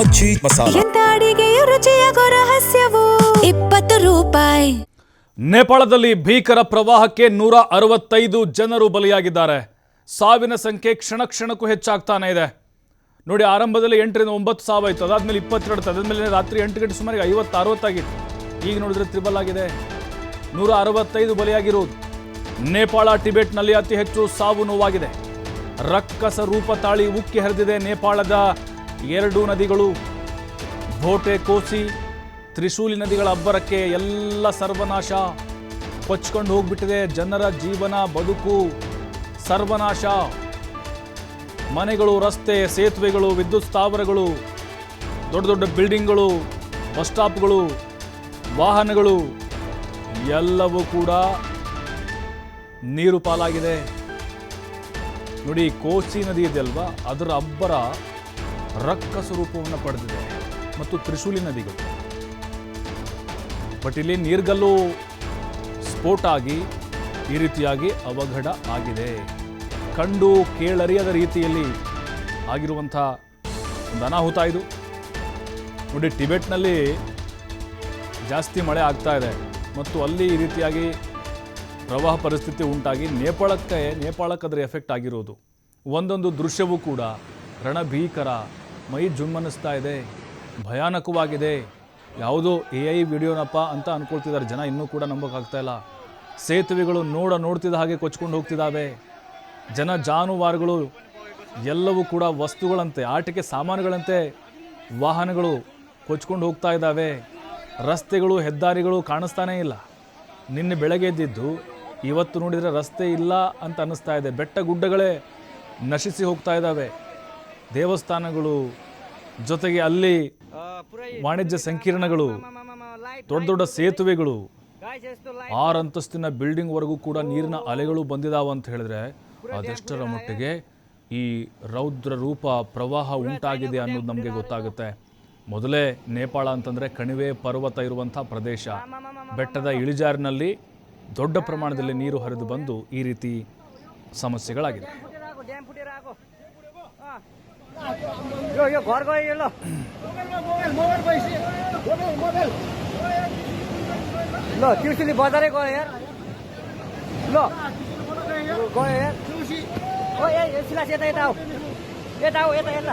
ಮಜ್ಜಿ ಮಸಾಲ. ಎಂತ ಅಡಿಗೆಯ ರುಚಿಯಾಗೋ ರಹಸ್ಯವು 20 ರೂಪಾಯಿ. ನೇಪಾಳದಲ್ಲಿ ಭೀಕರ ಪ್ರವಾಹಕ್ಕೆ 165 ಜನರು ಬಲಿಯಾಗಿದ್ದಾರೆ. ಸಾವಿನ ಸಂಖ್ಯೆ ಕ್ಷಣ ಕ್ಷಣಕ್ಕೂ ಹೆಚ್ಚಾಗ್ತಾನೆ ಇದೆ. ನೋಡಿ, ಆರಂಭದಲ್ಲಿ 8 ರಿಂದ 9 ಸಾವು ಆಯಿತು, ಅದಾದ್ಮೇಲೆ 22, ಅದಾದ್ಮೇಲೆ ರಾತ್ರಿ 8 ಗಂಟೆ ಸುಮಾರು 50-60 ಆಗಿತ್ತು. ಈಗ ನೋಡಿದ್ರೆ ತ್ರಿಬಲ್ ಆಗಿದೆ, 165 ಬಲಿಯಾಗಿರುವುದು. ನೇಪಾಳ ಟಿಬೆಟ್ನಲ್ಲಿ ಅತಿ ಹೆಚ್ಚು ಸಾವು ನೋವಾಗಿದೆ. ರಕ್ಕಸ ರೂಪ ತಾಳಿ ಉಕ್ಕಿ ಹರಿದಿದೆ ನೇಪಾಳದ 2 ನದಿಗಳು. ಭೋಟೆ, ಕೋಸಿ, ತ್ರಿಶೂಲಿ ನದಿಗಳ ಅಬ್ಬರಕ್ಕೆ ಎಲ್ಲ ಸರ್ವನಾಶ ಕೊಚ್ಕೊಂಡು ಹೋಗ್ಬಿಟ್ಟಿದೆ. ಜನರ ಜೀವನ ಬದುಕು ಸರ್ವನಾಶ. ಮನೆಗಳು, ರಸ್ತೆ, ಸೇತುವೆಗಳು, ವಿದ್ಯುತ್ ಸ್ಥಾವರಗಳು, ದೊಡ್ಡ ದೊಡ್ಡ ಬಿಲ್ಡಿಂಗ್ಗಳು, ಬಸ್ ಸ್ಟಾಪ್ಗಳು, ವಾಹನಗಳು ಎಲ್ಲವೂ ಕೂಡ ನೀರು ಪಾಲಾಗಿದೆ. ನೋಡಿ, ಕೋಸಿ ನದಿ ಇದೆಯಲ್ವಾ, ಅದರ ಅಬ್ಬರ ರಕ್ಕಸ ರೂಪವನ್ನು ಪಡೆದಿದೆ, ಮತ್ತು ತ್ರಿಶೂಲಿ ನದಿಗಳು. ಬಟ್ ಇಲ್ಲಿ ನೀರ್ಗಲ್ಲು ಸ್ಫೋಟ ಆಗಿ ಈ ರೀತಿಯಾಗಿ ಅವಘಡ ಆಗಿದೆ. ಕಂಡು ಕೇಳರಿಯದ ರೀತಿಯಲ್ಲಿ ಆಗಿರುವಂಥ ಒಂದು ಅನಾಹುತ ಇದು. ನೋಡಿ, ಟಿಬೆಟ್ನಲ್ಲಿ ಜಾಸ್ತಿ ಮಳೆ ಆಗ್ತಾ ಇದೆ ಮತ್ತು ಅಲ್ಲಿ ಈ ರೀತಿಯಾಗಿ ಪ್ರವಾಹ ಪರಿಸ್ಥಿತಿ ಉಂಟಾಗಿ ನೇಪಾಳಕ್ಕೆ ಅದರ ಎಫೆಕ್ಟ್ ಆಗಿರೋದು. ಒಂದೊಂದು ದೃಶ್ಯವೂ ಕೂಡ ರಣಭೀಕರ, ಮೈ ಜುಮ್ಮನಿಸ್ತಾ ಇದೆ, ಭಯಾನಕವಾಗಿದೆ. ಯಾವುದೋ AI ವಿಡಿಯೋನಪ್ಪ ಅಂತ ಅಂದ್ಕೊಳ್ತಿದ್ದಾರೆ ಜನ, ಇನ್ನೂ ಕೂಡ ನಂಬೋಕ್ಕಾಗ್ತಾ ಇಲ್ಲ. ಸೇತುವೆಗಳು ನೋಡ್ತಿದ್ದ ಹಾಗೆ ಕೊಚ್ಕೊಂಡು ಹೋಗ್ತಿದ್ದಾವೆ. ಜನ ಜಾನುವಾರುಗಳು ಎಲ್ಲವೂ ಕೂಡ ವಸ್ತುಗಳಂತೆ, ಆಟಿಕೆ ಸಾಮಾನುಗಳಂತೆ ವಾಹನಗಳು ಕೊಚ್ಕೊಂಡು ಹೋಗ್ತಾ ಇದ್ದಾವೆ. ರಸ್ತೆಗಳು, ಹೆದ್ದಾರಿಗಳು ಕಾಣಿಸ್ತಾನೇ ಇಲ್ಲ. ನಿನ್ನೆ ಬೆಳಗ್ಗೆ ಎದ್ದಿದ್ದು ಇವತ್ತು ನೋಡಿದರೆ ರಸ್ತೆ ಇಲ್ಲ ಅಂತ ಅನ್ನಿಸ್ತಾ ಇದೆ. ಬೆಟ್ಟ ಗುಡ್ಡಗಳೇ ನಶಿಸಿ ಹೋಗ್ತಾ ಇದ್ದಾವೆ. ದೇವಸ್ಥಾನಗಳು, ಜೊತೆಗೆ ಅಲ್ಲಿ ವಾಣಿಜ್ಯ ಸಂಕೀರ್ಣಗಳು, ದೊಡ್ಡ ದೊಡ್ಡ ಸೇತುವೆಗಳು, 6 ಅಂತಸ್ತಿನ ಬಿಲ್ಡಿಂಗ್ವರೆಗೂ ಕೂಡ ನೀರಿನ ಅಲೆಗಳು ಬಂದಿದ್ದಾವೆ ಅಂತ ಹೇಳಿದ್ರೆ ಅದೆಷ್ಟರ ಮಟ್ಟಿಗೆ ಈ ರೌದ್ರ ರೂಪ ಪ್ರವಾಹ ಉಂಟಾಗಿದೆ ಅನ್ನೋದು ನಮಗೆ ಗೊತ್ತಾಗುತ್ತೆ. ಮೊದಲೇ ನೇಪಾಳ ಅಂತಂದರೆ ಕಣಿವೆ ಪರ್ವತ ಇರುವಂಥ ಪ್ರದೇಶ. ಬೆಟ್ಟದ ಇಳಿಜಾರಿನಲ್ಲಿ ದೊಡ್ಡ ಪ್ರಮಾಣದಲ್ಲಿ ನೀರು ಹರಿದು ಬಂದು ಈ ರೀತಿ ಸಮಸ್ಯೆಗಳಾಗಿದೆ. लो त्रिशुली बजारै गयो यार, लो गयो यार। ओ ए सिलास यता यता आऊ, यता आऊ, यता यता